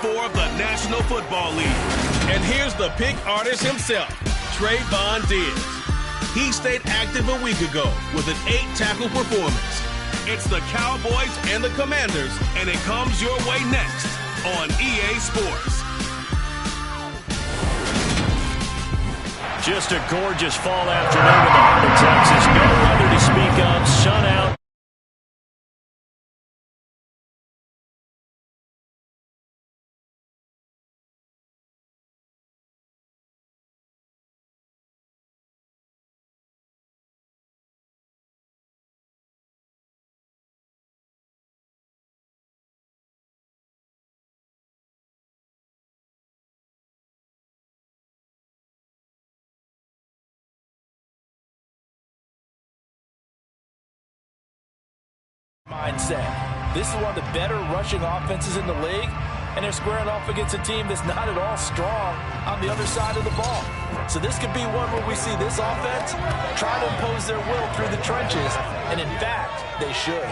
4 of the National Football League. And here's the pick artist himself, Trayvon Diggs. He stayed active a week ago with an 8-tackle performance. It's the Cowboys and the Commanders, and it comes your way next on EA Sports. Just a gorgeous fall afternoon in the heart of Texas. No weather to speak of, sun out. Mindset. This is one of the better rushing offenses in the league, and they're squaring off against a team that's not at all strong on the other side of the ball. So this could be one where we see this offense try to impose their will through the trenches, and in fact, they should.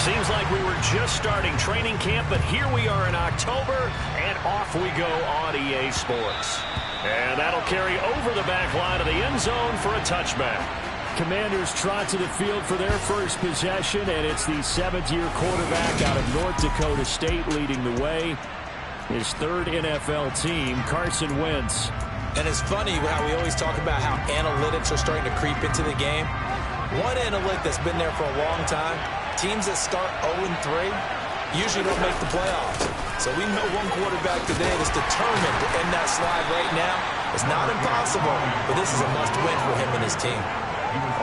Seems like we were just starting training camp, but here we are in October, and off we go on EA Sports. And that'll carry over the back line of the end zone for a touchback. Commanders trot to the field for their first possession, and it's the 7th-year quarterback out of North Dakota State leading the way. His 3rd NFL team, Carson Wentz. And it's funny how we always talk about how analytics are starting to creep into the game. One analytic that's been there for a long time, teams that start 0-3 usually don't make the playoffs. So we know one quarterback today that's determined to end that slide right now. It's not impossible, but this is a must-win for him and his team.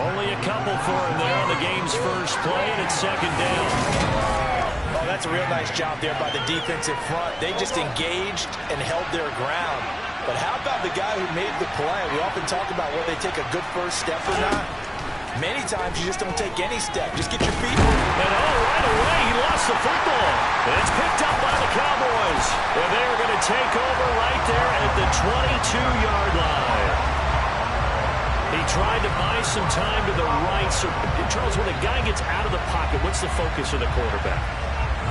Only a couple for him there on the game's first play, and it's 2nd down. Oh, that's a real nice job there by the defensive front. They just engaged and held their ground. But how about the guy who made the play? We often talk about whether they take a good first step or not. Many times you just don't take any step. Just get your feet moving. And right away, he lost the football. And it's picked up by the Cowboys. And they're going to take over right there at the 22-yard line. He tried to buy some time to the right. So, Charles, when a guy gets out of the pocket, what's the focus of the quarterback?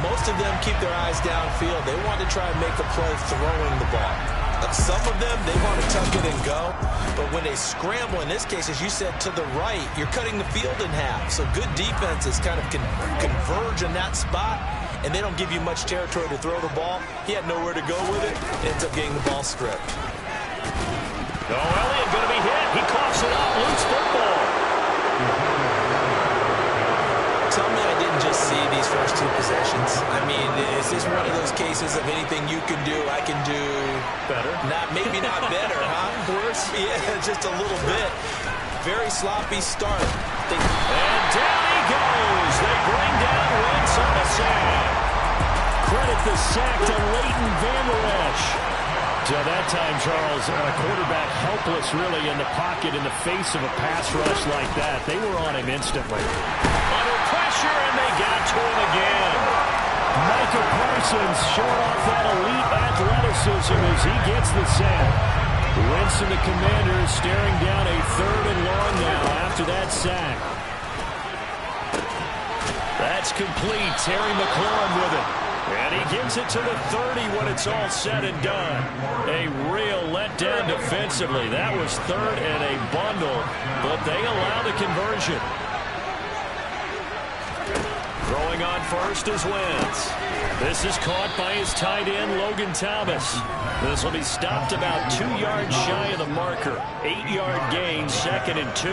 Most of them keep their eyes downfield. They want to try and make a play throwing the ball. Some of them, they want to tuck it and go. But when they scramble, in this case, as you said, to the right, you're cutting the field in half. So good defenses kind of converge in that spot, and they don't give you much territory to throw the ball. He had nowhere to go with it. Ends up getting the ball stripped. Oh, Elliott going to be hit. He coughs it up. Loose football. Tell me I didn't just see these first 2 possessions. I mean, is this one of those cases of anything you can do, I can do better? Maybe not better, huh? Worse? Yeah, just a little bit. Very sloppy start. And down he goes. They bring down Wentz on the sack. Credit the sack to Leighton Vander Esch. So that time, Charles, a quarterback helpless really in the pocket in the face of a pass rush like that. They were on him instantly. Under pressure, and they got to him again. Micah Parsons showing off that elite athleticism as he gets the sack. Wentz and the Commanders staring down a 3rd and long now after that sack. That's complete. Terry McLaurin with it. And he gives it to the 30 when it's all said and done. A real letdown defensively. That was 3rd and a bundle, but they allow the conversion. Throwing on first is Wentz. This is caught by his tight end, Logan Thomas. This will be stopped about 2 yards shy of the marker. 8-yard gain, 2nd and 2.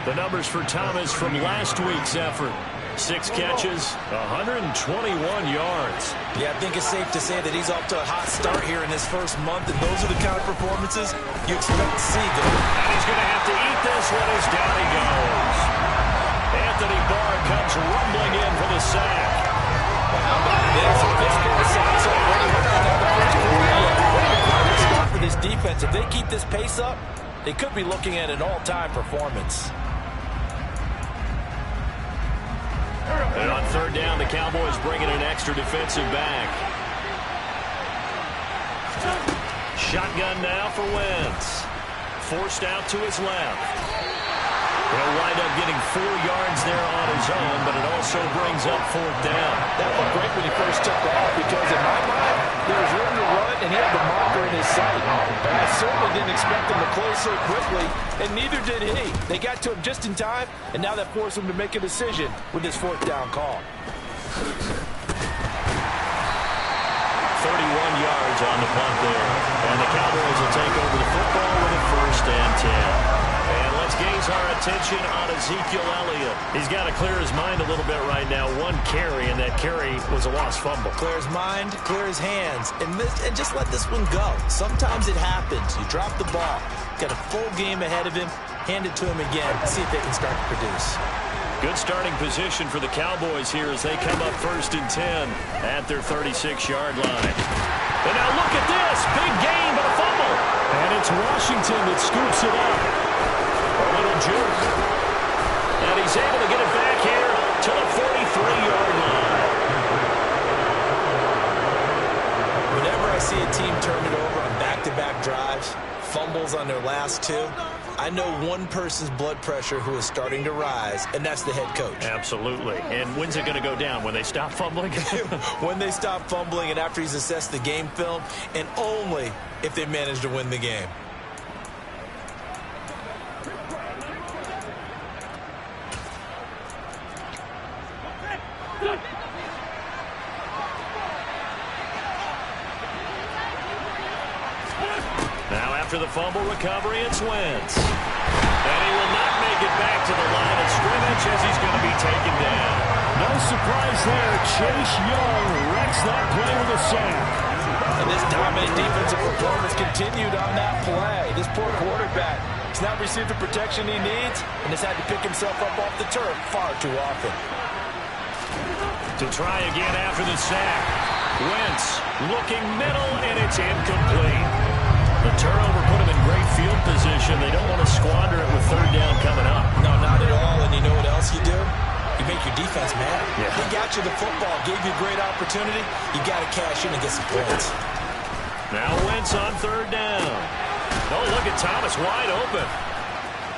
The numbers for Thomas from last week's effort. 6 catches, 121 yards. Yeah, I think it's safe to say that he's off to a hot start here in his first month, and those are the kind of performances you expect to see. And he's going to have to eat this one as down he goes. Anthony Barr comes rumbling in for the sack. How about this? For this defense, if they keep this pace up, they could be looking at an all-time performance. third down, the Cowboys bringing an extra defensive back. Shotgun now for Wentz. Forced out to his left. He'll wind up getting 4 yards there on his own, but it also brings up fourth down. That looked great when he first took off because in my mind, there was room to run and he had the marker in his sight. But I certainly didn't expect him to close so quickly, and neither did he. They got to him just in time, and now that forced him to make a decision with this fourth down call. 31 yards on the punt there. And the Cowboys will take over the football with a 1st and 10. And let's gaze our attention on Ezekiel Elliott. He's got to clear his mind a little bit right now. 1 carry, and that carry was a lost fumble. Clear his mind, clear his hands, and just let this one go. Sometimes it happens. You drop the ball. Got a full game ahead of him. Hand it to him again. See if they can start to produce. Good starting position for the Cowboys here as they come up 1st and 10 at their 36-yard line. And now look at this. Big gain, but a fumble. And it's Washington that scoops it up. A little juke. And he's able to get it back here to the 43-yard line. Whenever I see a team turn it over on back-to-back drives, fumbles on their last 2, I know one person's blood pressure who is starting to rise, and that's the head coach. Absolutely. And when's it going to go down? When they stop fumbling? When they stop fumbling and after he's assessed the game film, and only if they manage to win the game. Now after the fumble recovery, it's Wentz. And he will not make it back to the line of scrimmage as he's going to be taken down. No surprise there. Chase Young wrecks that play with a sack. And this dominant defensive performance continued on that play. This poor quarterback has not received the protection he needs and has had to pick himself up off the turf far too often. To try again after the sack. Wentz looking middle, and it's incomplete. The turnover put him in great field position. They don't want to squander it with third down coming up. No, not at all. And you know what else you do? You make your defense mad. Yeah. They got you the football, gave you a great opportunity. You got to cash in and get some points. Now Wentz on third down. Oh, look at Thomas wide open.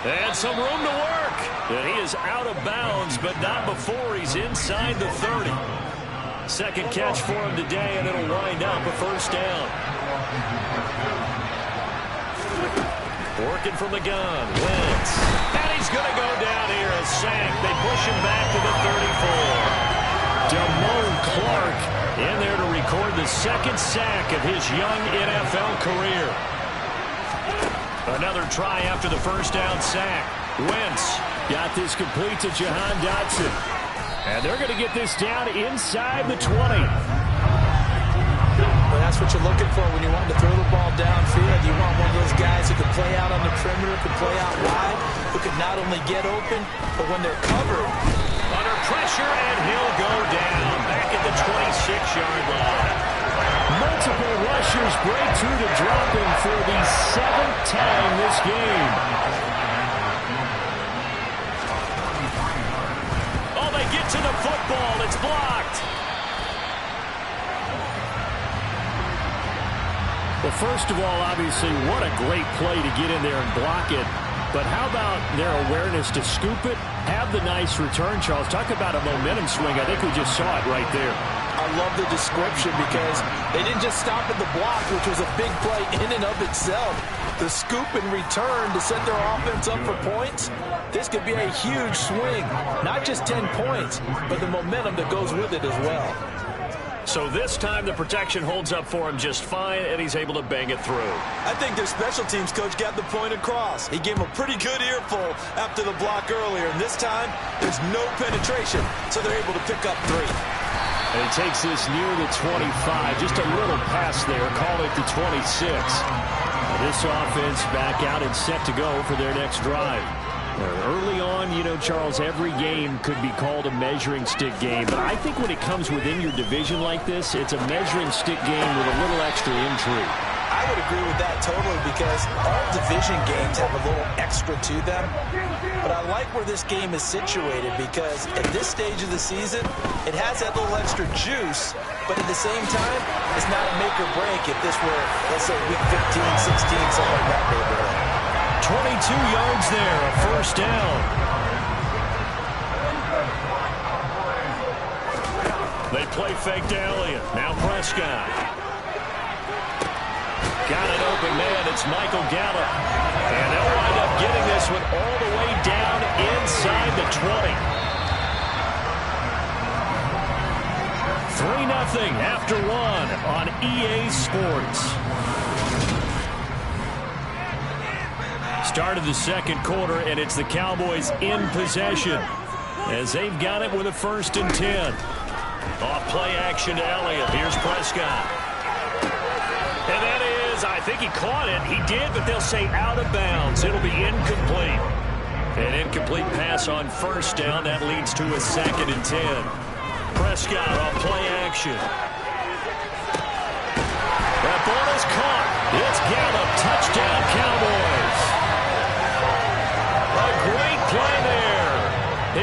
And some room to work. And he is out of bounds, but not before he's inside the 30. Second catch for him today, and it'll wind up a 1st down. Working from the gun, Wentz. And he's going to go down here, a sack. They push him back to the 34. Damone Clark in there to record the 2nd sack of his young NFL career. Another try after the 1st down sack. Wentz got this complete to Jahan Dotson. And they're going to get this down inside the 20. Well, that's what you're looking for when you want to throw the ball downfield. You want one of those guys who can play out on the perimeter, can play out wide, who can not only get open, but when they're covered. Under pressure, and he'll go down back at the 26-yard line. Multiple rushers break through to drop him for the 7th time this game. Oh, they get to the football. It's blocked. Well, first of all, obviously, what a great play to get in there and block it. But how about their awareness to scoop it, have the nice return, Charles? Talk about a momentum swing. I think we just saw it right there. I love the description because they didn't just stop at the block, which was a big play in and of itself. The scoop and return to set their offense up for points. This could be a huge swing. Not just 10 points, but the momentum that goes with it as well. So this time the protection holds up for him just fine, and he's able to bang it through. I think their special teams coach got the point across. He gave him a pretty good earful after the block earlier, and this time there's no penetration, so they're able to pick up 3. And he takes this near the 25. Just a little pass there. Call it the 26. This offense back out and set to go for their next drive. Early on, you know, Charles, every game could be called a measuring stick game. But I think when it comes within your division like this, it's a measuring stick game with a little extra intrigue. I would agree with that totally because all division games have a little extra to them. But I like where this game is situated because at this stage of the season, it has that little extra juice, but at the same time, it's not a make or break if this were, let's say, week 15, 16, something like that neighborhood. 22 yards there, a first down. They play fake to Elliott. Now Prescott. Got an open man. It's Michael Gallup. And they'll wind up getting this one all the way down inside the 20. 3-0 after one on EA Sports. Start of the second quarter, and it's the Cowboys in possession as they've got it with a 1st and 10. Off play action to Elliott. Here's Prescott. And that is, I think he caught it. He did, but they'll say out of bounds. It'll be incomplete. An incomplete pass on 1st down. That leads to a 2nd and 10. Prescott off play action. That ball is caught. It's Gallup. Touchdown, Cowboys. A great play there.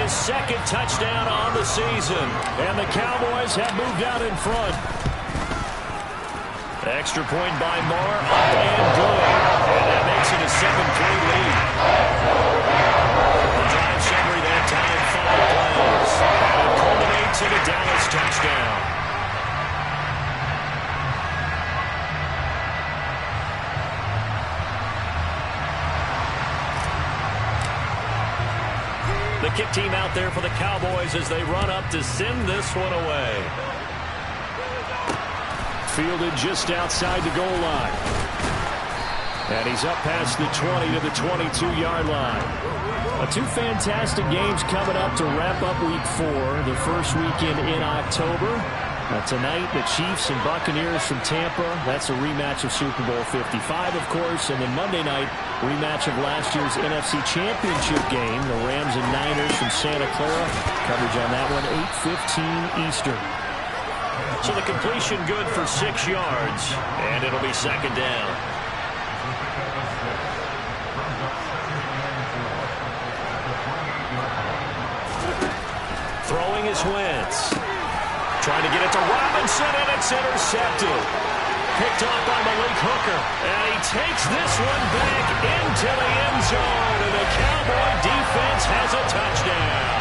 His 2nd touchdown on the season. And the Cowboys have moved out in front. Extra point by Marr. Up and good. And that makes it a 7-3 lead. The drive summary that time, 5 plays. And it culminates in a Dallas touchdown. The kick team out there for the Cowboys as they run up to send this one away. Fielded just outside the goal line. And he's up past the 20 to the 22-yard line. Two fantastic games coming up to wrap up Week 4, the first weekend in October. Tonight, the Chiefs and Buccaneers from Tampa. That's a rematch of Super Bowl 55, of course. And then Monday night, rematch of last year's NFC Championship game, the Rams and Niners from Santa Clara. Coverage on that one, 8:15 Eastern. So the completion good for 6 yards, and it'll be 2nd down. Throwing is Wentz. Trying to get it to Robinson, and it's intercepted. Picked off by Malik Hooker. And he takes this one back into the end zone. And the Cowboy defense has a touchdown.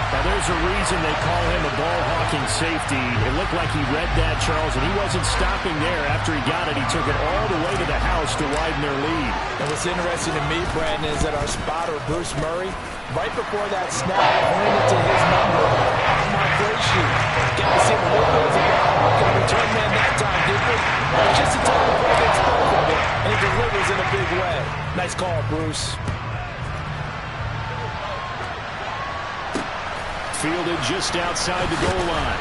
Now, there's a reason they call him a ball-hawking safety. It looked like he read that, Charles, and he wasn't stopping there. After he got it, he took it all the way to the house to widen their lead. And what's interesting to me, Brandon, is that our spotter, Bruce Murray, right before that snap, pointed to his number on my play sheet. Got to see him a little bit of the ball. Can return man that time, didn't he? Just in time to play against both of it, and he delivers in a big way. Nice call, Bruce. Fielded just outside the goal line.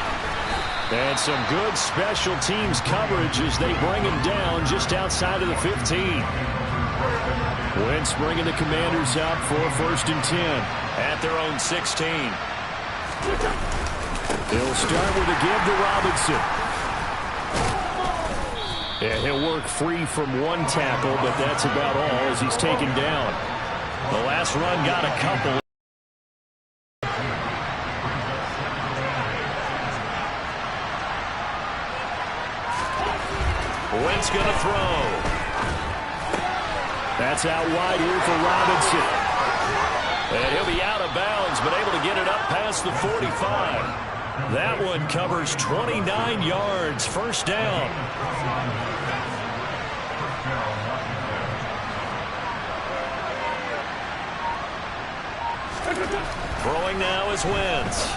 And some good special teams coverage as they bring him down just outside of the 15. Wentz bringing the Commanders up for 1st and 10 at their own 16. He'll start with a give to Robinson. Yeah, he'll work free from one tackle, but that's about all as he's taken down. The last run got a couple. Wentz going to throw. That's out wide here for Robinson. And he'll be out of bounds, but able to get it up past the 45. That one covers 29 yards. 1st down. Throwing now is Wentz.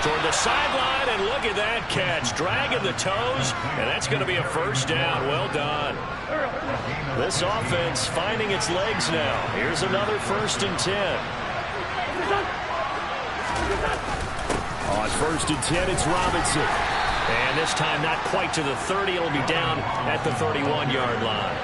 Toward the sideline, and look at that catch. Dragging the toes, and that's going to be a 1st down. Well done. This offense finding its legs now. Here's another 1st and 10. On 1st and 10, it's Robinson. And this time not quite to the 30. It'll be down at the 31-yard line.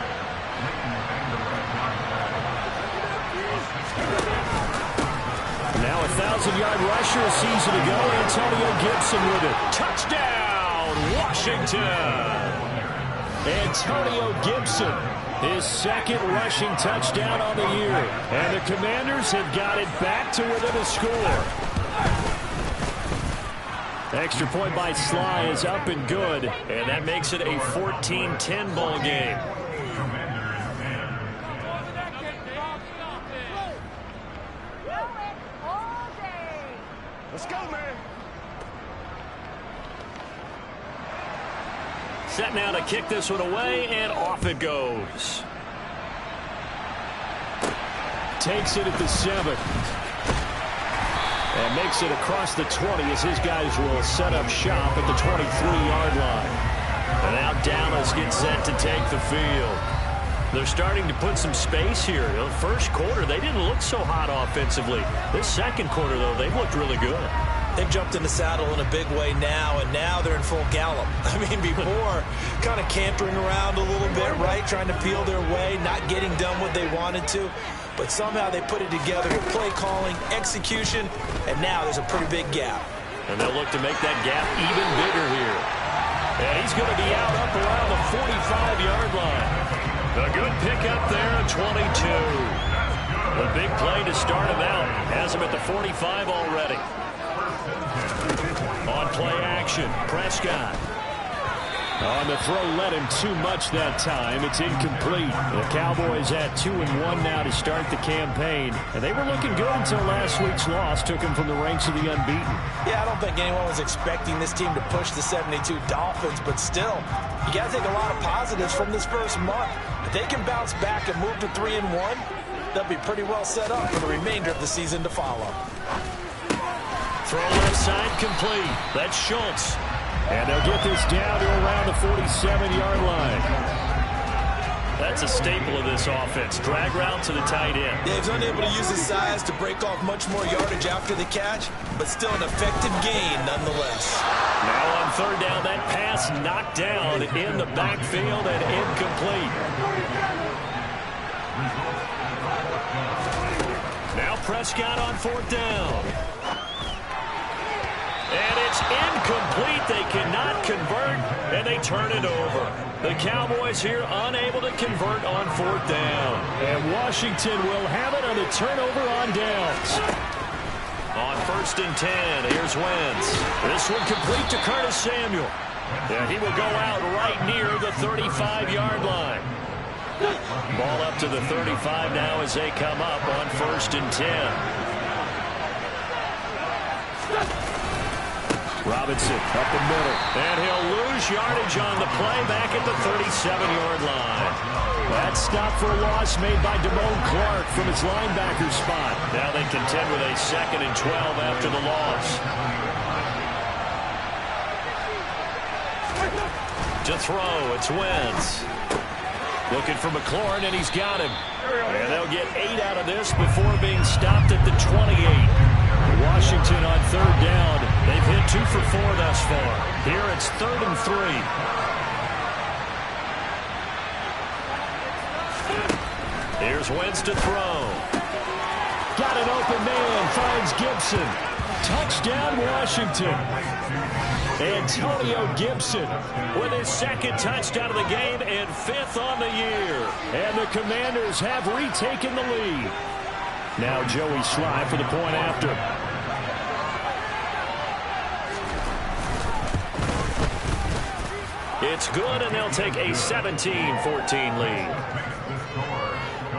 Now a 1,000-yard rusher a season ago. Antonio Gibson with it. Touchdown, Washington. Antonio Gibson, his second rushing touchdown on the year. And the Commanders have got it back to within a score. Extra point by Sly is up and good, and that makes it a 14-10 ball game. Let's go, man. Set now to kick this one away, and off it goes. Takes it at the 7. And makes it across the 20 as his guys will set up shop at the 23-yard line. And now Dallas gets set to take the field. They're starting to put some space here. The first quarter, they didn't look so hot offensively. This second quarter, though, they've looked really good. They've jumped in the saddle in a big way now, and now they're in full gallop. I mean, before, kind of cantering around a little bit, right? Trying to peel their way, not getting done what they wanted to. But somehow they put it together with play calling, execution, and now there's a pretty big gap. And they'll look to make that gap even bigger here. And he's going to be out up around the 45-yard line. A good pickup there at 22. A big play to start him out. Has him at the 45 already. On play action, Prescott. On the throw, led him too much that time. It's incomplete. The Cowboys at 2-1 now to start the campaign. And they were looking good until last week's loss took them from the ranks of the unbeaten. Yeah, I don't think anyone was expecting this team to push the 72 Dolphins, but still, you got to take a lot of positives from this first month. If they can bounce back and move to 3-1, they'll be pretty well set up for the remainder of the season to follow. Throw left side complete. That's Schultz. And they'll get this down to around the 47-yard line. That's a staple of this offense. Drag route to the tight end. Yeah, he's unable to use his size to break off much more yardage after the catch, but still an effective gain nonetheless. Now on third down, that pass knocked down in the backfield and incomplete. Now Prescott on fourth down. And it's incomplete. They cannot convert, and they turn it over. The Cowboys here unable to convert on fourth down. And Washington will have it on the turnover on downs. On 1st and 10, here's Wentz. This one complete to Curtis Samuel. And he will go out right near the 35-yard line. Ball up to the 35 now as they come up on 1st and 10. Robinson up the middle. And he'll lose yardage on the play back at the 37-yard line. That stop for a loss made by Damone Clark from his linebacker spot. Now they contend with a 2nd and 12 after the loss. To throw, it's Wentz. Looking for McLaurin, and he's got him. And they'll get 8 out of this before being stopped at the 28. Washington on third down. They've hit 2 for 4 thus far. Here it's 3rd and 3. Here's Wentz to throw. Got an open man, finds Gibson. Touchdown, Washington. Antonio Gibson with his 2nd touchdown of the game and 5th on the year. And the Commanders have retaken the lead. Now Joey Sly for the point after. It's good, and they'll take a 17-14 lead.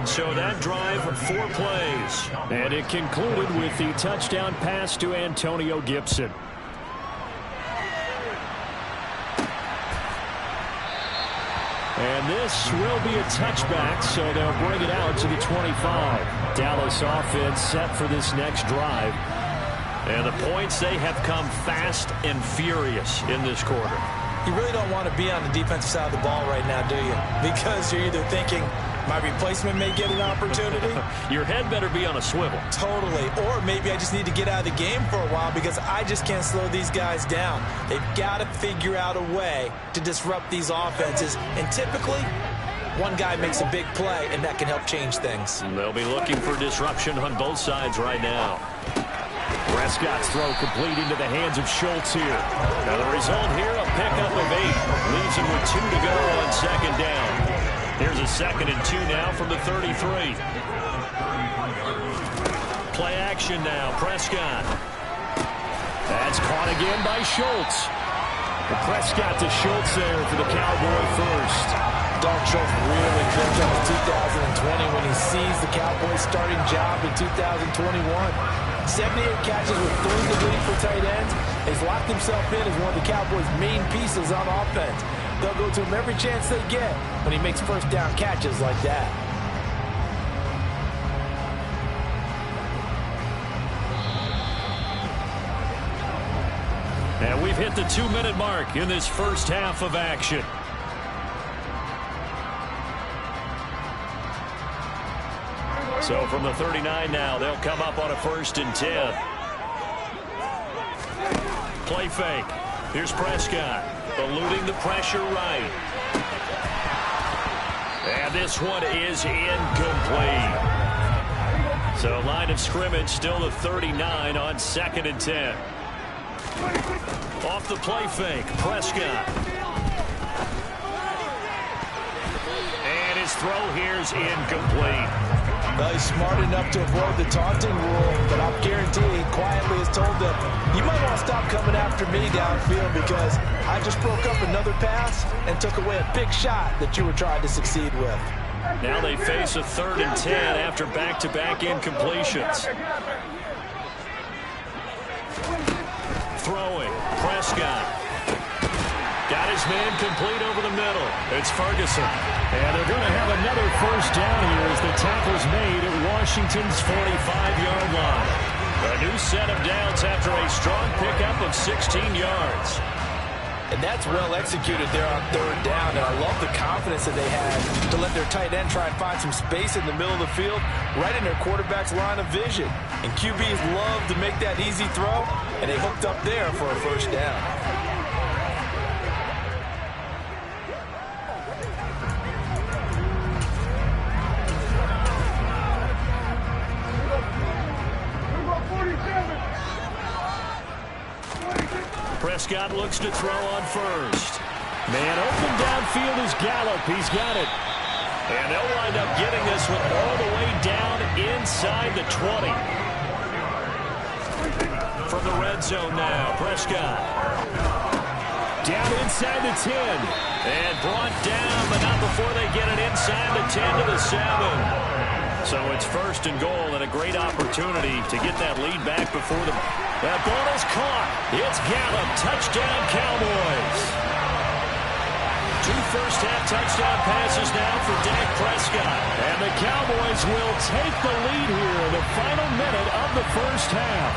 So that drive, 4 plays. And it concluded with the touchdown pass to Antonio Gibson. And this will be a touchback, so they'll bring it out to the 25. Dallas offense set for this next drive. And the points, they have come fast and furious in this quarter. You really don't want to be on the defensive side of the ball right now, do you? Because you're either thinking, my replacement may get an opportunity. Your head better be on a swivel. Totally. Or maybe I just need to get out of the game for a while because I just can't slow these guys down. They've got to figure out a way to disrupt these offenses. And typically, one guy makes a big play, and that can help change things. They'll be looking for disruption on both sides right now. Prescott's throw complete into the hands of Schultz here. Now the result here, a pickup of 8. Leaves him with 2 to go on second down. Here's a 2nd and 2 now from the 33. Play action now, Prescott. That's caught again by Schultz. And Prescott to Schultz there for the Cowboy first. Dalton Schultz really picked up in 2020 when he sees the Cowboys starting job in 2021. 78 catches with 3 in the league for tight ends. He's locked himself in as one of the Cowboys' main pieces on offense. They'll go to him every chance they get when he makes first down catches like that. And we've hit the 2-minute mark in this first half of action. So from the 39 now, they'll come up on a 1st and 10. Play fake. Here's Prescott, eluding the pressure right. And this one is incomplete. So line of scrimmage still the 39 on 2nd and 10. Off the play fake, Prescott. And his throw here's incomplete. Well, he's smart enough to avoid the taunting rule, but I'll guarantee he quietly has told them, you might want to stop coming after me downfield because I just broke up another pass and took away a big shot that you were trying to succeed with. Now they face a 3rd and 10 after back-to-back incompletions. Throwing, Prescott. Got his man complete over the middle. It's Ferguson. And they're going to have another first down here as the tackle's made at Washington's 45-yard line. A new set of downs after a strong pickup of 16 yards. And that's well executed there on 3rd down. And I love the confidence that they had to let their tight end try and find some space in the middle of the field, right in their quarterback's line of vision. And QBs love to make that easy throw, and they hooked up there for a first down. Prescott looks to throw on 1st. Man open downfield is Gallup. He's got it. And they'll wind up getting this one all the way down inside the 20. From the red zone now, Prescott. Down inside the 10. And brought down, but not before they get it inside the 10 to the 7. So it's 1st and goal and a great opportunity to get that lead back before the... That ball is caught. It's Gallup. Touchdown, Cowboys. 2 first-half touchdown passes now for Dak Prescott. And the Cowboys will take the lead here in the final minute of the first half.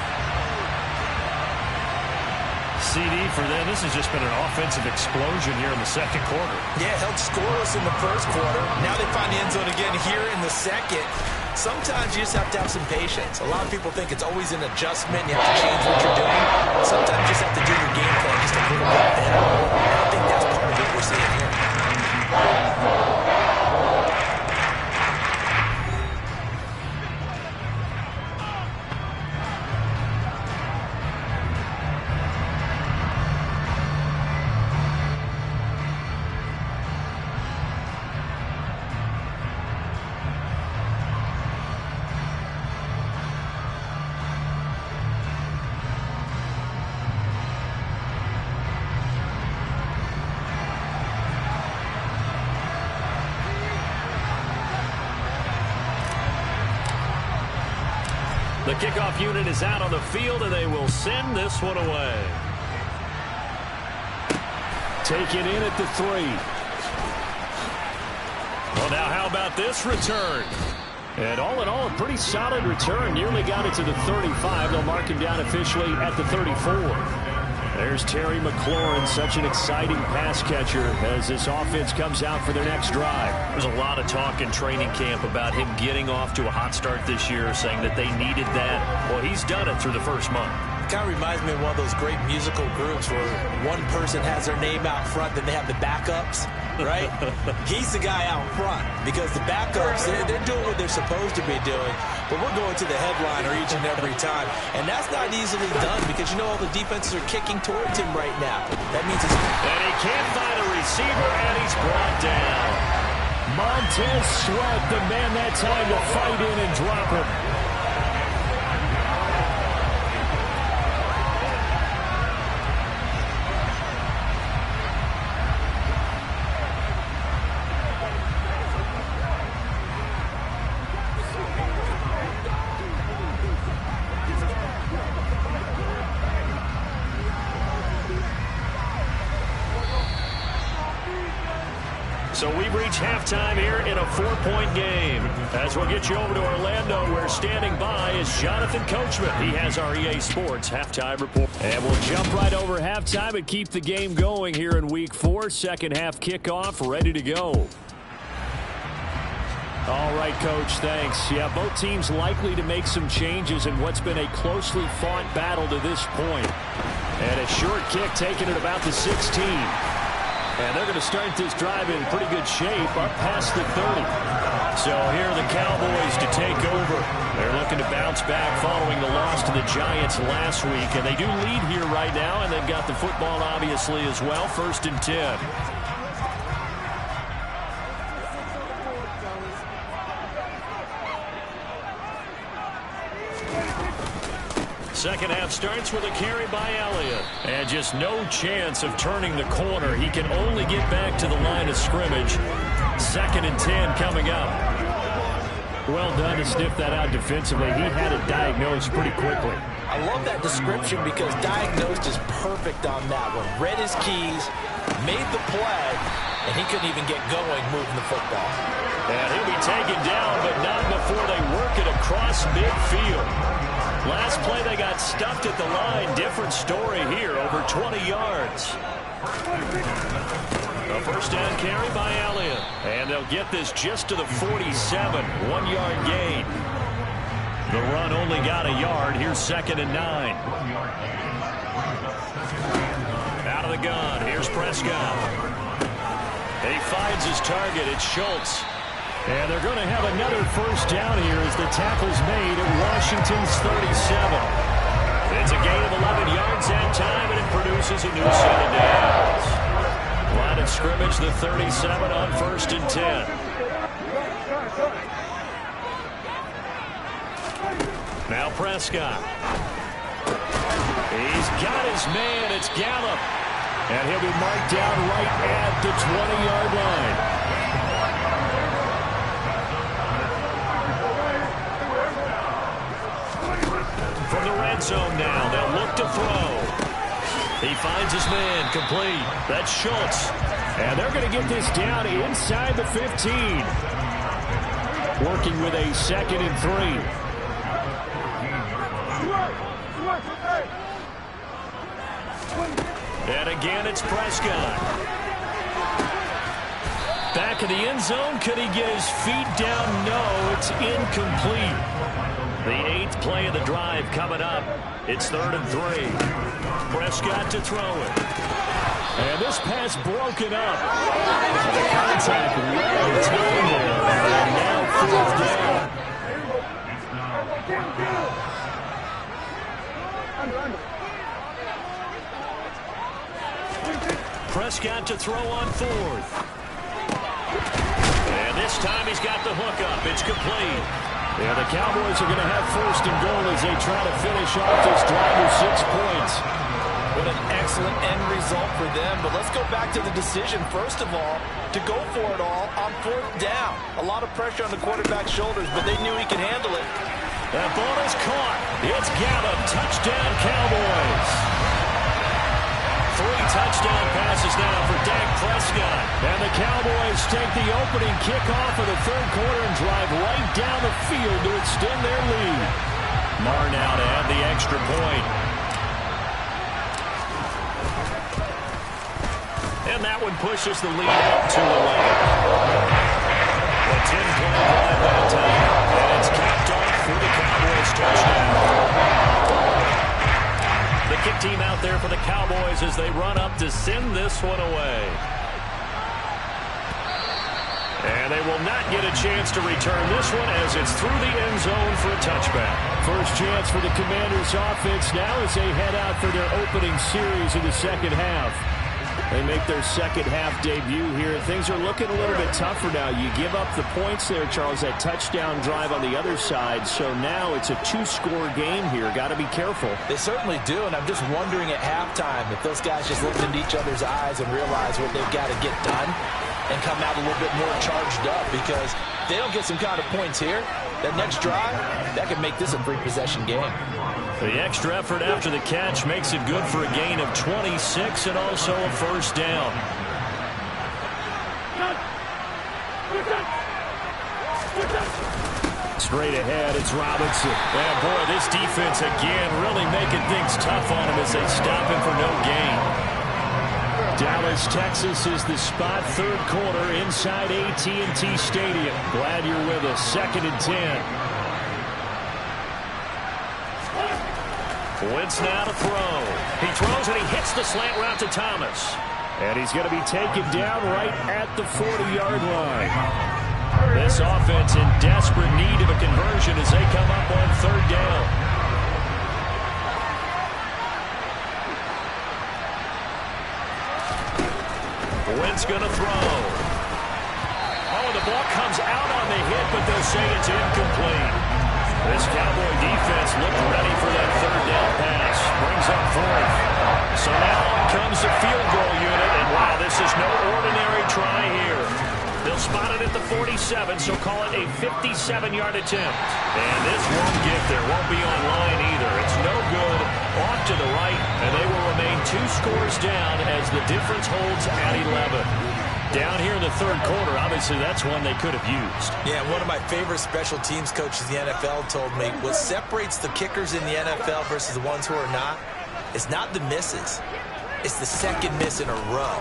CD for them. This has just been an offensive explosion here in the 2nd quarter. Yeah, held scoreless in the 1st quarter. Now they find the end zone again here in the 2nd. Sometimes you just have to have some patience. A lot of people think it's always an adjustment. You have to change what you're doing. Sometimes you just have to do your game plan just a little bit better. And I think that's part of what we're seeing here. The kickoff unit is out on the field, and they will send this one away. Taken in at the 3. Well, now how about this return? And all in all, a pretty solid return. Nearly got it to the 35. They'll mark him down officially at the 34. There's Terry McLaurin, such an exciting pass catcher as this offense comes out for their next drive. There's a lot of talk in training camp about him getting off to a hot start this year, saying that they needed that. Well, he's done it through the first month. kind of reminds me of one of those great musical groups where one person has their name out front, then they have the backups, right? He's the guy out front because the backups, they're doing what they're supposed to be doing, but we're going to the headliner each and every time. And that's not easily done because, you know, all the defenses are kicking towards him right now. That means it's... And he can't find a receiver, and he's brought down. Montez Sweat, the man that time to fight in and drop him. So we've reached halftime here in a 4-point game. As we'll get you over to Orlando, where standing by is Jonathan Coachman. He has our EA Sports halftime report. And we'll jump right over halftime and keep the game going here in Week 4. Second half kickoff, ready to go. All right, Coach, thanks. Yeah, both teams likely to make some changes in what's been a closely fought battle to this point. And a short kick taken at about the 16. And they're going to start this drive in pretty good shape up past the 30. So here are the Cowboys to take over. They're looking to bounce back following the loss to the Giants last week. And they do lead here right now, and they've got the football obviously as well. 1st and 10. Second half starts with a carry by Elliott. And just no chance of turning the corner. He can only get back to the line of scrimmage. 2nd and 10 coming up. Well done to sniff that out defensively. He had it diagnosed pretty quickly. I love that description because diagnosed is perfect on that one. Read his keys, made the play, and he couldn't even get going moving the football. And he'll be taken down, but not before they work it across midfield. Last play, they got stuffed at the line. Different story here, over 20 yards. A first down carry by Elliott. And they'll get this just to the 47. 1-yard gain. The run only got a yard. Here's 2nd and 9. Out of the gun. Here's Prescott. He finds his target. It's Schultz. And they're going to have another first down here as the tackle's made at Washington's 37. It's a gain of 11 yards that time, and it produces a new set of downs. Line of scrimmage, the 37 on 1st and 10. Now Prescott. He's got his man. It's Gallup. And he'll be marked down right at the 20-yard line. From the red zone now, they'll look to throw. He finds his man, complete. That's Schultz. And they're going to get this down inside the 15. Working with a 2nd and 3. And again, it's Prescott. Back in the end zone. Could he get his feet down? No, it's incomplete. The 8th play of the drive coming up. It's 3rd and 3. Prescott to throw it. And this pass broken up. The contact right on time there. And now 4th down. Prescott to throw on 4th. And this time he's got the hook up. It's complete. Yeah, the Cowboys are going to have 1st and goal as they try to finish off this drive with 6 points. What an excellent end result for them. But let's go back to the decision, first of all, to go for it all on 4th down. A lot of pressure on the quarterback's shoulders, but they knew he could handle it. That ball is caught. It's Gallup. Touchdown, Cowboys. 3 touchdown passes now for Dak Prescott. And the Cowboys take the opening kickoff of the 3rd quarter and drive right down the field to extend their lead. Marr now to add the extra point. And that one pushes the lead up to 11. A 10-point drive that time. And it's capped off for the Cowboys touchdown. kick team out there for the Cowboys as they run up to send this one away. And they will not get a chance to return this one as it's through the end zone for a touchback. First chance for the Commanders offense now as they head out for their opening series in the second half. They make their second half debut here. Things are looking a little bit tougher now. You give up the points there, Charles, that touchdown drive on the other side. So now it's a two-score game here. Got to be careful. They certainly do, and I'm just wondering at halftime if those guys just look into each other's eyes and realize what they've got to get done and come out a little bit more charged up, because if they don't get some kind of points here, that next drive, that could make this a three-possession game. The extra effort after the catch makes it good for a gain of 26 and also a first down. Straight ahead, it's Robinson. And boy, this defense again really making things tough on him as they stop him for no gain. Dallas, Texas is the spot, third quarter inside AT&T Stadium. Glad you're with us. 2nd and 10. Wentz now to throw. He throws and he hits the slant route to Thomas. And he's going to be taken down right at the 40-yard line. This offense in desperate need of a conversion as they come up on third down. Wentz going to throw. Oh, the ball comes out on the hit, but they'll say it's incomplete. This Cowboy defense looked ready for that third down pass. Brings up fourth. So now on comes the field goal unit, and wow, this is no ordinary try here. They'll spot it at the 47, so call it a 57-yard attempt. And this won't get there, won't be on line either. It's no good, off to the right, and they will remain 2 scores down as the difference holds at 11. Down here in the third quarter, obviously that's one they could have used. Yeah, one of my favorite special teams coaches in the NFL told me what separates the kickers in the NFL versus the ones who are not is not the misses. It's the second miss in a row.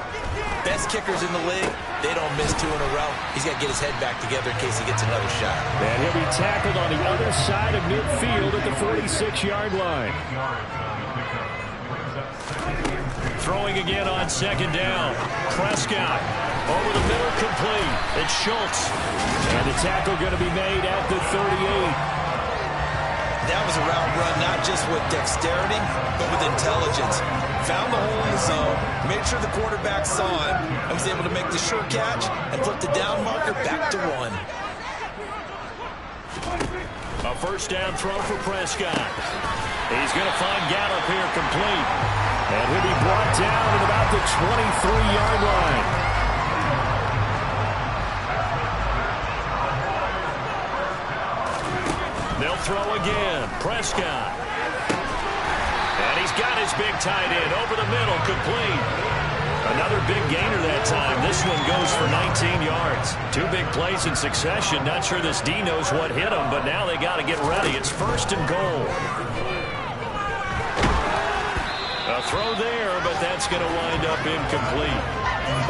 Best kickers in the league, they don't miss 2 in a row. He's got to get his head back together in case he gets another shot. And he'll be tackled on the other side of midfield at the 46-yard line. Throwing again on second down. Prescott over the middle, complete. It's Schultz. And the tackle going to be made at the 38. That was a route run not just with dexterity, but with intelligence. Found the hole in the zone, made sure the quarterback saw him, and was able to make the sure catch and flip the down marker back to 1. A first down throw for Prescott. He's going to find Gallup here, complete. And he'll be brought down at about the 23-yard line. They'll throw again. Prescott. And he's got his big tight end over the middle, complete. Another big gainer that time. This one goes for 19 yards. 2 big plays in succession. Not sure this D knows what hit him, but now they got to get ready. It's 1st and goal. A throw there, but that's going to wind up incomplete.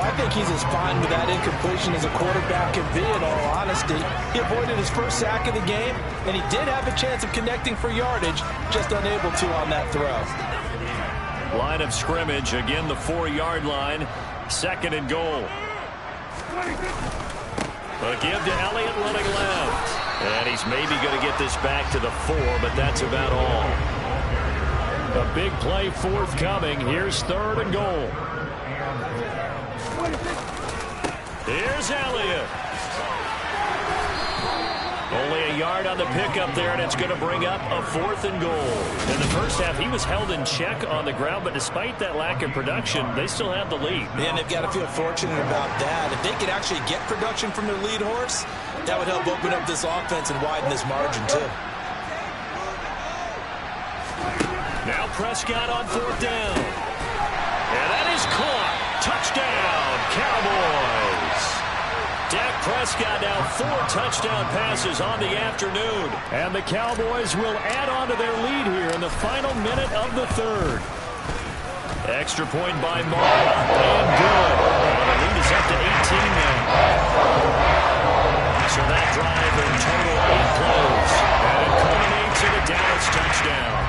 I think he's as fine with that incompletion as a quarterback can be, in all honesty. He avoided his first sack of the game, and he did have a chance of connecting for yardage, just unable to on that throw. Line of scrimmage, again the 4-yard line, 2nd and goal. A give to Elliott running left. And he's maybe going to get this back to the 4, but that's about all. A big play forthcoming. Here's 3rd and goal. Here's Elliott. Only a yard on the pickup there, and it's going to bring up a 4th and goal. In the first half, he was held in check on the ground, but despite that lack of production, they still have the lead. And they've got to feel fortunate about that. If they could actually get production from their lead horse, that would help open up this offense and widen this margin, too. Now Prescott on 4th down. And that is caught. Touchdown, Cowboys. Dak Prescott now 4 touchdown passes on the afternoon. And the Cowboys will add on to their lead here in the final minute of the 3rd. Extra point by Marlon. And good. And the lead is up to 18 now. So that drive in total 8 plays. And it culminates in a Dallas touchdown.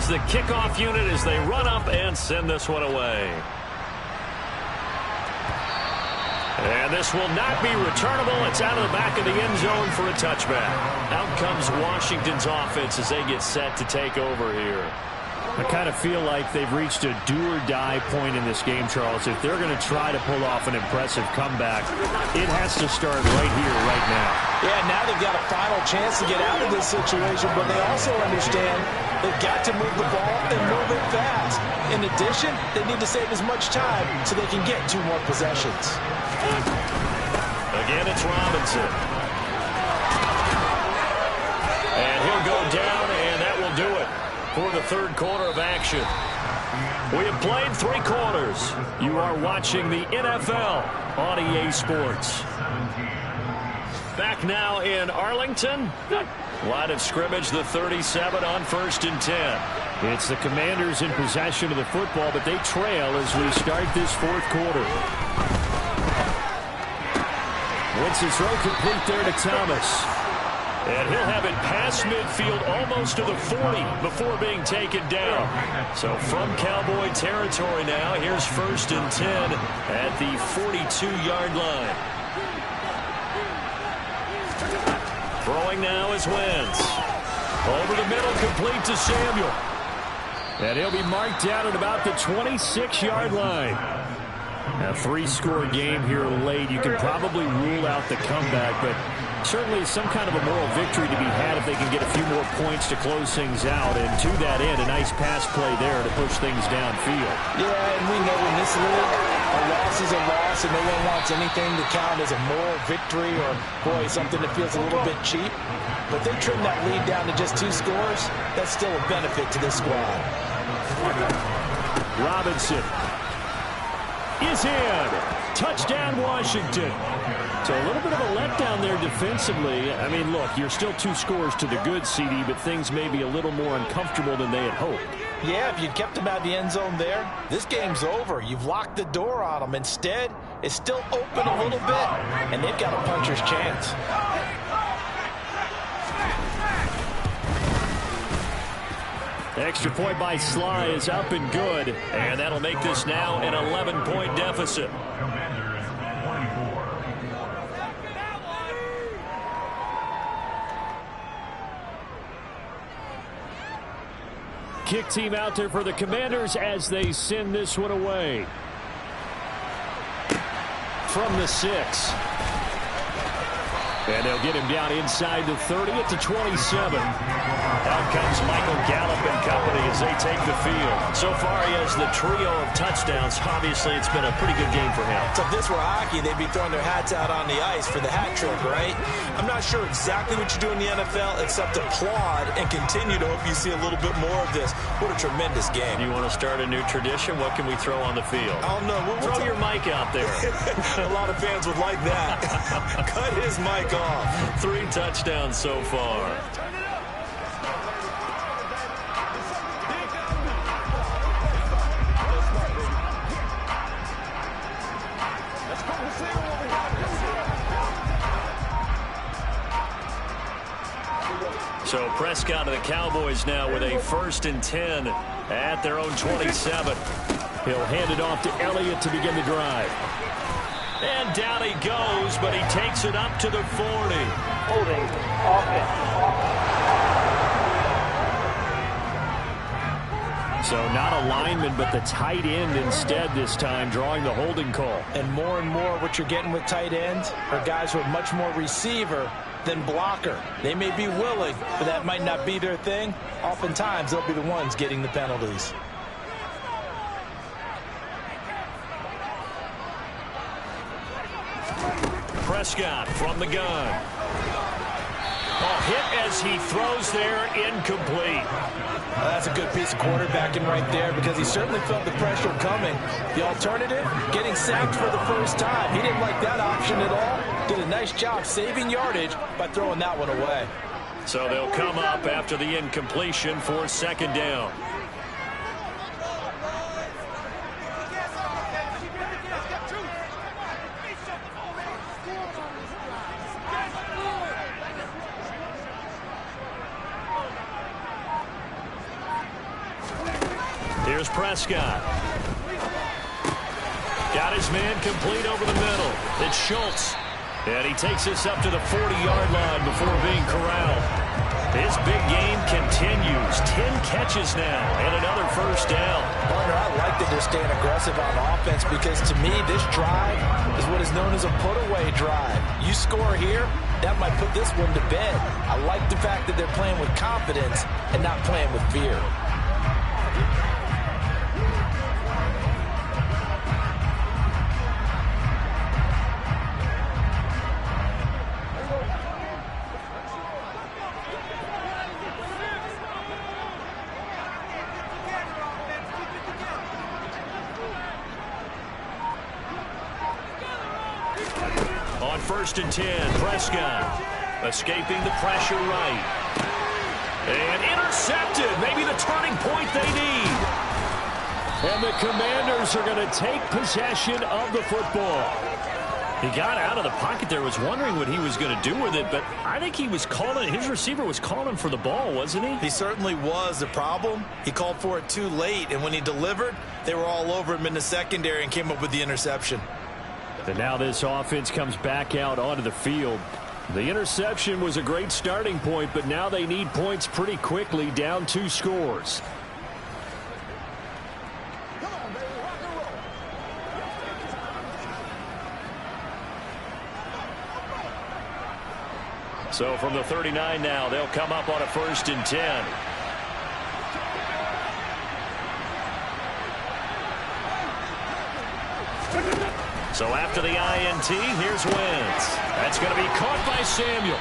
is the kickoff unit as they run up and send this one away. And this will not be returnable. It's out of the back of the end zone for a touchback. Out comes Washington's offense as they get set to take over here. I kind of feel like they've reached a do-or-die point in this game, Charles. If they're going to try to pull off an impressive comeback, it has to start right here, right now. Yeah, now they've got a final chance to get out of this situation, but they also understand they've got to move the ball and move it fast. In addition, they need to save as much time so they can get 2 more possessions. Again, it's Robinson. And he'll go down, and that will do it for the third quarter of action. We have played 3 quarters. You are watching the NFL on EA Sports. Back now in Arlington. Line of scrimmage, the 37 on 1st and 10. It's the Commanders in possession of the football, but they trail as we start this 4th quarter. Wins his throw complete there to Thomas. And he'll have it past midfield almost to the 40 before being taken down. So from Cowboy territory now, here's 1st and 10 at the 42-yard line. Throwing now is Wentz. Over the middle, complete to Samuel. And he'll be marked down at about the 26-yard line. A 3-score game here late. You can probably rule out the comeback, but certainly some kind of a moral victory to be had if they can get a few more points to close things out. And to that end, a nice pass play there to push things downfield. Yeah, and we know in this league, a loss is a loss, and no one wants anything to count as a moral victory or, boy, something that feels a little bit cheap. But they trim that lead down to just 2 scores. That's still a benefit to this squad. Robinson is in. Touchdown, Washington. So a little bit of a letdown there defensively. I mean, look, you're still 2 scores to the good, CD, but things may be a little more uncomfortable than they had hoped. Yeah, if you'd kept them out of the end zone there, this game's over. You've locked the door on them. Instead, it's still open a little bit, and they've got a puncher's chance. Extra point by Sly is up and good, and that'll make this now an 11-point deficit. Kick team out there for the Commanders as they send this one away. From the 6. And they'll get him down inside the 30 at the 27. Out comes Michael Gallup and company as they take the field. So far, he has the trio of touchdowns. Obviously, it's been a pretty good game for him. So if this were hockey, they'd be throwing their hats out on the ice for the hat trick, right? I'm not sure exactly what you do in the NFL except applaud and continue to hope you see a little bit more of this. What a tremendous game. You want to start a new tradition? What can we throw on the field? I don't know. Throw your mic out there. A lot of fans would like that. Cut his mic off. 3 touchdowns so far. So Prescott of the Cowboys now with a 1st and 10 at their own 27. He'll hand it off to Elliott to begin the drive. And down he goes, but he takes it up to the 40. Holding offense. So not a lineman, but the tight end instead this time, drawing the holding call. And more what you're getting with tight ends are guys who are much more receiver than blocker. They may be willing, but that might not be their thing. Oftentimes, they'll be the ones getting the penalties. Prescott from the gun. Oh, hit as he throws there, incomplete. Well, that's a good piece of quarterbacking right there because he certainly felt the pressure coming. The alternative, getting sacked for the first time. He didn't like that option at all. Did a nice job saving yardage by throwing that one away. So they'll come up after the incompletion for 2nd down. is Prescott. Got his man complete over the middle. It's Schultz. And he takes this up to the 40-yard line before being corralled. His big game continues. 10 catches now and another first down. Partner, I like that they're staying aggressive on offense because to me this drive is what is known as a put-away drive. You score here, that might put this one to bed. I like the fact that they're playing with confidence and not playing with fear. On 1st and 10, Prescott escaping the pressure right. And intercepted. Maybe the turning point they need. And the Commanders are going to take possession of the football. He got out of the pocket there, was wondering what he was going to do with it, but I think he was calling, his receiver was calling for the ball, wasn't he? He certainly was. The problem, he called for it too late, and when he delivered, they were all over him in the secondary and came up with the interception. And now this offense comes back out onto the field. The interception was a great starting point, but now they need points pretty quickly, down 2 scores. So from the 39 now, they'll come up on a 1st and 10. So after the INT, here's Wentz. That's going to be caught by Samuel.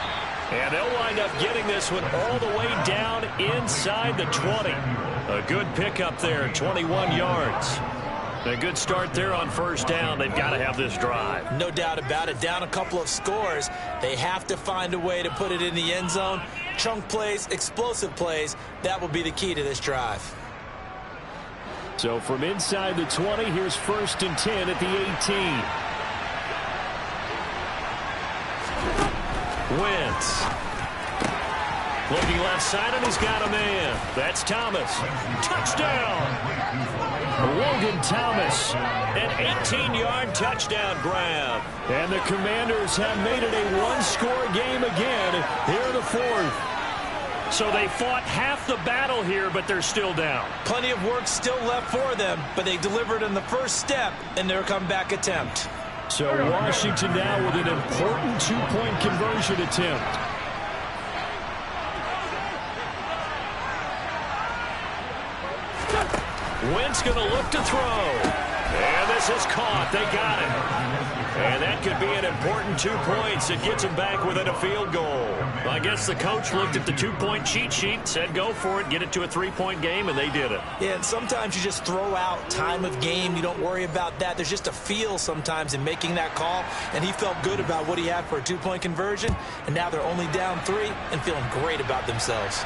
And they'll wind up getting this one all the way down inside the 20. A good pickup there, 21 yards. A good start there on 1st down. They've got to have this drive. No doubt about it. Down a couple of scores. They have to find a way to put it in the end zone. Chunk plays, explosive plays. That will be the key to this drive. So from inside the 20, here's 1st and 10 at the 18. Wentz. Looking left side, and he's got a man. That's Thomas. Touchdown. Logan Thomas. An 18-yard touchdown grab. And the Commanders have made it a one-score game again here in the 4th. So they fought half the battle here, but they're still down. Plenty of work still left for them, but they delivered in the first step in their comeback attempt. So Washington now with an important 2-point conversion attempt. Wentz going to look to throw. And this is caught. They got it. And that could be an important 2 points. It gets them back within a field goal. I guess the coach looked at the 2-point cheat sheet, said go for it, get it to a 3-point game, and they did it. Yeah, and sometimes you just throw out time of game. You don't worry about that. There's just a feel sometimes in making that call, and he felt good about what he had for a 2-point conversion, and now they're only down 3 and feeling great about themselves.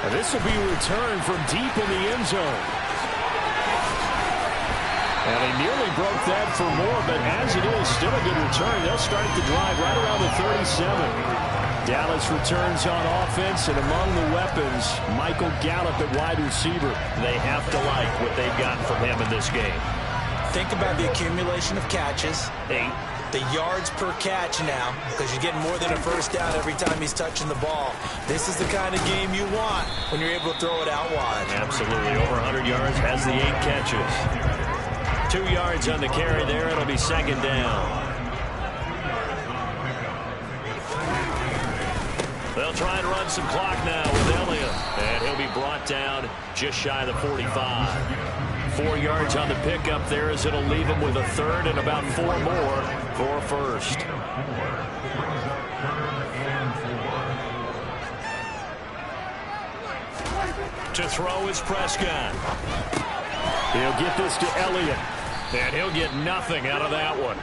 And this will be a return from deep in the end zone. And they nearly broke that for more, but as it is, still a good return. They'll start the drive right around the 37. Dallas returns on offense, and among the weapons, Michael Gallup at wide receiver. They have to like what they've gotten from him in this game. Think about the accumulation of catches. 8. The yards per catch now, because you're getting more than a first down every time he's touching the ball. This is the kind of game you want when you're able to throw it out wide. Absolutely. Over 100 yards, has the 8 catches. 2 yards on the carry there. It'll be 2nd down. They'll try and run some clock now with Elliott. And he'll be brought down just shy of the 45. 4 yards on the pickup there as it'll leave him with a 3rd and about 4 more for a first. To throw is Prescott. He'll get this to Elliott. And he'll get nothing out of that one.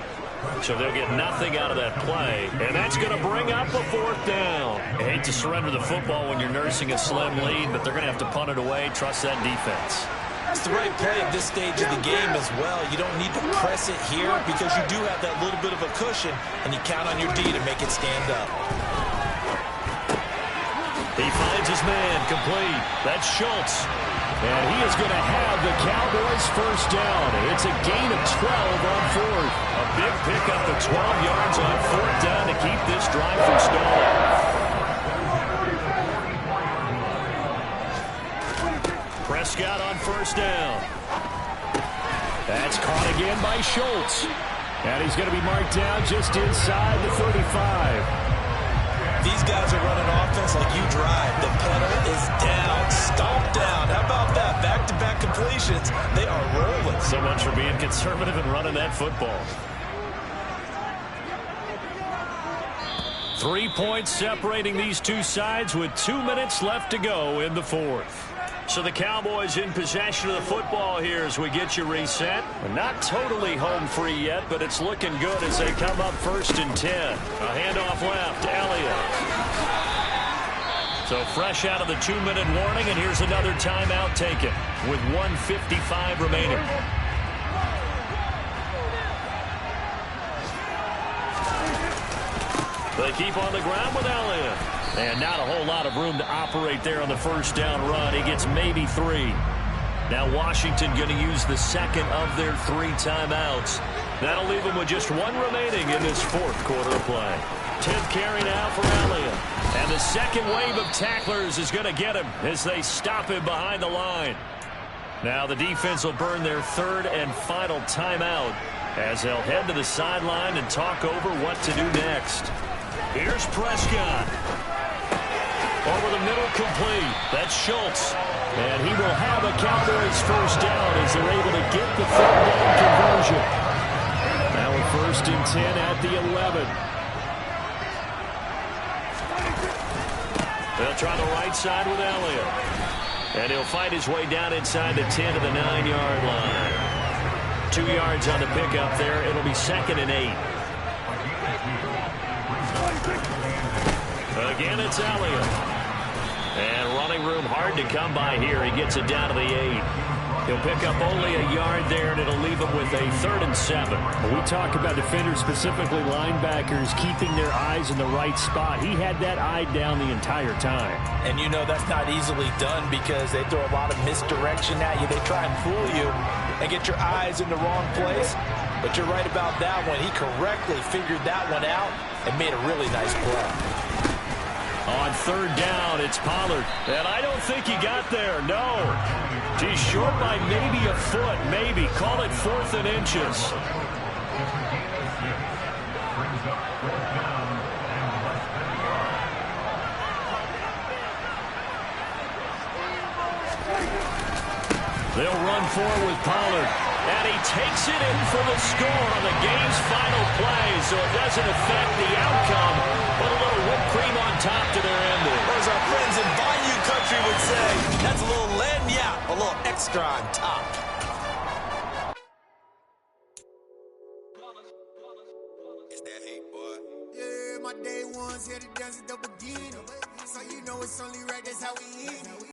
So they'll get nothing out of that play. And that's going to bring up a 4th down. I hate to surrender the football when you're nursing a slim lead, but they're going to have to punt it away. Trust that defense. It's the right play at this stage of the game as well. You don't need to press it here because you do have that little bit of a cushion, and you count on your D to make it stand up. He finds his man complete. That's Schultz. And he is going to have the Cowboys first down. It's a gain of 12 on fourth. A big pickup of 12 yards on fourth down to keep this drive from stalling. Prescott on first down. That's caught again by Schultz. And he's going to be marked down just inside the 35. These guys are running offense like you drive. The pedal is down, stomp down. How about that? Back-to-back completions. They are rolling. So much for being conservative and running that football. 3 points separating these two sides with 2 minutes left to go in the fourth. So the Cowboys in possession of the football here as we get you reset. Not totally home free yet, but it's looking good as they come up 1st and 10. A handoff left, Elliott. So fresh out of the 2-minute warning, and here's another timeout taken with 1:55 remaining. They keep on the ground with Elliott. And not a whole lot of room to operate there on the first down run. He gets maybe 3. Now Washington going to use the second of their 3 timeouts. That'll leave them with just 1 remaining in this fourth quarter of play. 10th carry now for Elliott. And the second wave of tacklers is going to get him as they stop him behind the line. Now the defense will burn their 3rd and final timeout as they'll head to the sideline and talk over what to do next. Here's Prescott. Over the middle, complete. That's Schultz. And he will have a Cowboys first down as they're able to get the 3rd down conversion. Now a 1st and 10 at the 11. They'll try the right side with Elliott. And he'll fight his way down inside the 10 to the 9-yard line. 2 yards on the pickup there. It'll be 2nd and 8. Again, it's Elliott. And running room hard to come by here. He gets it down to the 8. He'll pick up only a yard there, and it'll leave him with a 3rd and 7. We talk about defenders, specifically linebackers, keeping their eyes in the right spot. He had that eye down the entire time. And you know that's not easily done because they throw a lot of misdirection at you. They try and fool you and get your eyes in the wrong place. But you're right about that one. He correctly figured that one out and made a really nice play. On 3rd down, it's Pollard. And I don't think he got there, no. He's short by maybe a foot, maybe. Call it 4th and inches. They'll run forward with Pollard. And he takes it in for the score on the game's final play, so it doesn't affect the outcome, but a little whipped cream on top to their ending. Or as our friends in Bayou Country would say, that's a little lagniappe, a little extra on top. It's that hate, boy. Yeah, my day ones here to dance at the beginning. So you know it's only right, that's how we eat.